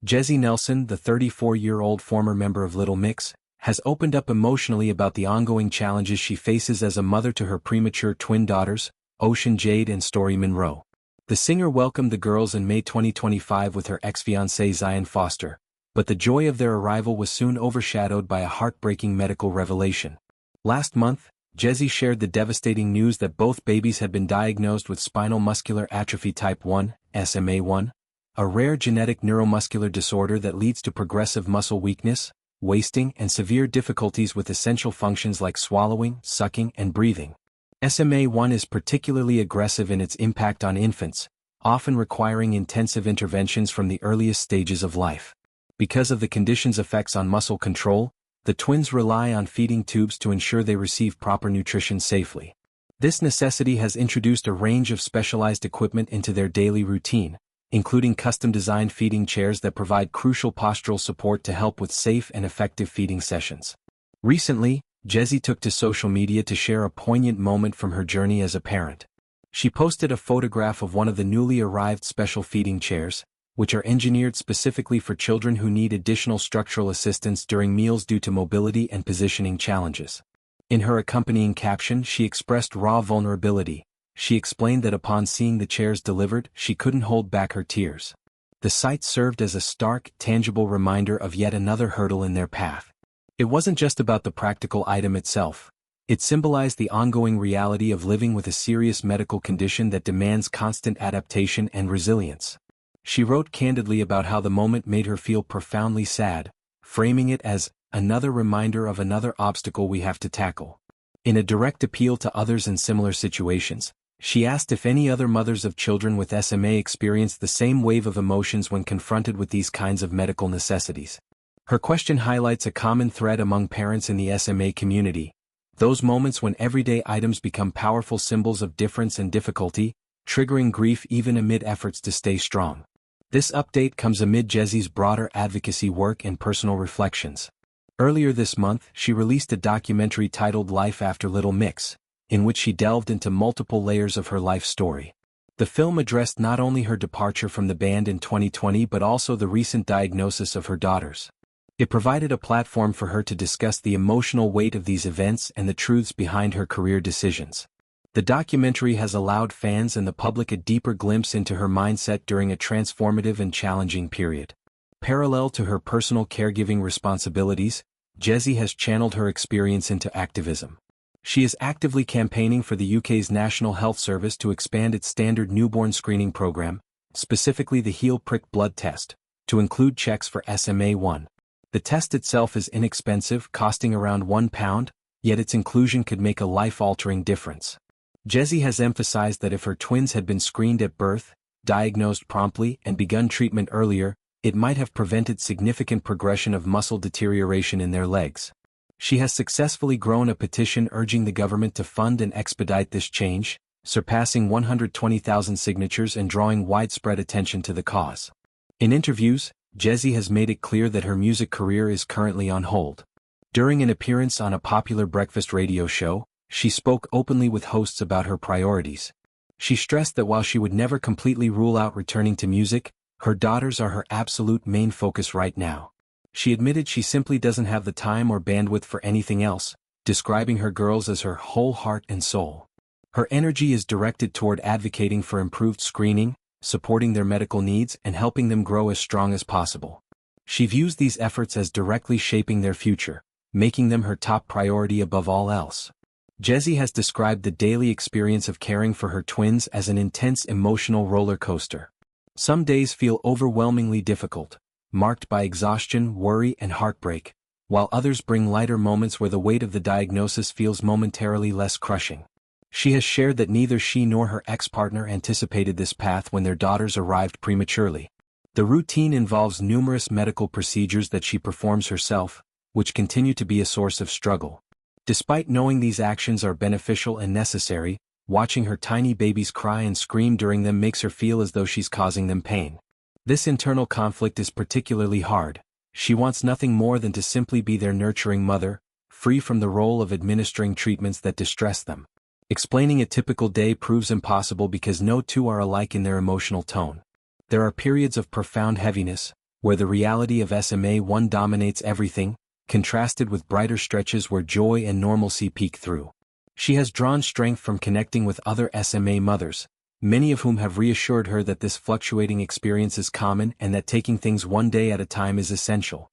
Jesy Nelson, the 34-year-old former member of Little Mix, has opened up emotionally about the ongoing challenges she faces as a mother to her premature twin daughters, Ocean Jade and Story Monroe. The singer welcomed the girls in May 2025 with her ex-fiancé Zion Foster, but the joy of their arrival was soon overshadowed by a heartbreaking medical revelation. Last month, Jesy shared the devastating news that both babies had been diagnosed with spinal muscular atrophy type 1, SMA1, a rare genetic neuromuscular disorder that leads to progressive muscle weakness, wasting, and severe difficulties with essential functions like swallowing, sucking, and breathing. SMA1 is particularly aggressive in its impact on infants, often requiring intensive interventions from the earliest stages of life. Because of the condition's effects on muscle control, the twins rely on feeding tubes to ensure they receive proper nutrition safely. This necessity has introduced a range of specialized equipment into their daily routine, including custom-designed feeding chairs that provide crucial postural support to help with safe and effective feeding sessions. Recently, Jesy took to social media to share a poignant moment from her journey as a parent. She posted a photograph of one of the newly arrived special feeding chairs, which are engineered specifically for children who need additional structural assistance during meals due to mobility and positioning challenges. In her accompanying caption, she expressed raw vulnerability. She explained that upon seeing the chairs delivered, she couldn't hold back her tears. The sight served as a stark, tangible reminder of yet another hurdle in their path. It wasn't just about the practical item itself. It symbolized the ongoing reality of living with a serious medical condition that demands constant adaptation and resilience. She wrote candidly about how the moment made her feel profoundly sad, framing it as another reminder of another obstacle we have to tackle. In a direct appeal to others in similar situations, she asked if any other mothers of children with SMA experienced the same wave of emotions when confronted with these kinds of medical necessities. Her question highlights a common thread among parents in the SMA community: those moments when everyday items become powerful symbols of difference and difficulty, triggering grief even amid efforts to stay strong. This update comes amid Jesy's broader advocacy work and personal reflections. Earlier this month, she released a documentary titled Life After Little Mix, in which she delved into multiple layers of her life story. The film addressed not only her departure from the band in 2020 but also the recent diagnosis of her daughters. It provided a platform for her to discuss the emotional weight of these events and the truths behind her career decisions. The documentary has allowed fans and the public a deeper glimpse into her mindset during a transformative and challenging period. Parallel to her personal caregiving responsibilities, Jesy has channeled her experience into activism. She is actively campaigning for the UK's National Health Service to expand its standard newborn screening program, specifically the heel prick blood test, to include checks for SMA1. The test itself is inexpensive, costing around £1, yet its inclusion could make a life-altering difference. Jesy has emphasized that if her twins had been screened at birth, diagnosed promptly, and begun treatment earlier, it might have prevented significant progression of muscle deterioration in their legs. She has successfully grown a petition urging the government to fund and expedite this change, surpassing 120,000 signatures and drawing widespread attention to the cause. In interviews, Jesy has made it clear that her music career is currently on hold. During an appearance on a popular breakfast radio show, she spoke openly with hosts about her priorities. She stressed that while she would never completely rule out returning to music, her daughters are her absolute main focus right now. She admitted she simply doesn't have the time or bandwidth for anything else, describing her girls as her whole heart and soul. Her energy is directed toward advocating for improved screening, supporting their medical needs, and helping them grow as strong as possible. She views these efforts as directly shaping their future, making them her top priority above all else. Jesy has described the daily experience of caring for her twins as an intense emotional roller coaster. Some days feel overwhelmingly difficult, marked by exhaustion, worry, and heartbreak, while others bring lighter moments where the weight of the diagnosis feels momentarily less crushing. She has shared that neither she nor her ex-partner anticipated this path when their daughters arrived prematurely. The routine involves numerous medical procedures that she performs herself, which continue to be a source of struggle. Despite knowing these actions are beneficial and necessary, watching her tiny babies cry and scream during them makes her feel as though she's causing them pain. This internal conflict is particularly hard. She wants nothing more than to simply be their nurturing mother, free from the role of administering treatments that distress them. Explaining a typical day proves impossible because no two are alike in their emotional tone. There are periods of profound heaviness, where the reality of SMA 1 dominates everything, contrasted with brighter stretches where joy and normalcy peek through. She has drawn strength from connecting with other SMA mothers, many of whom have reassured her that this fluctuating experience is common and that taking things one day at a time is essential.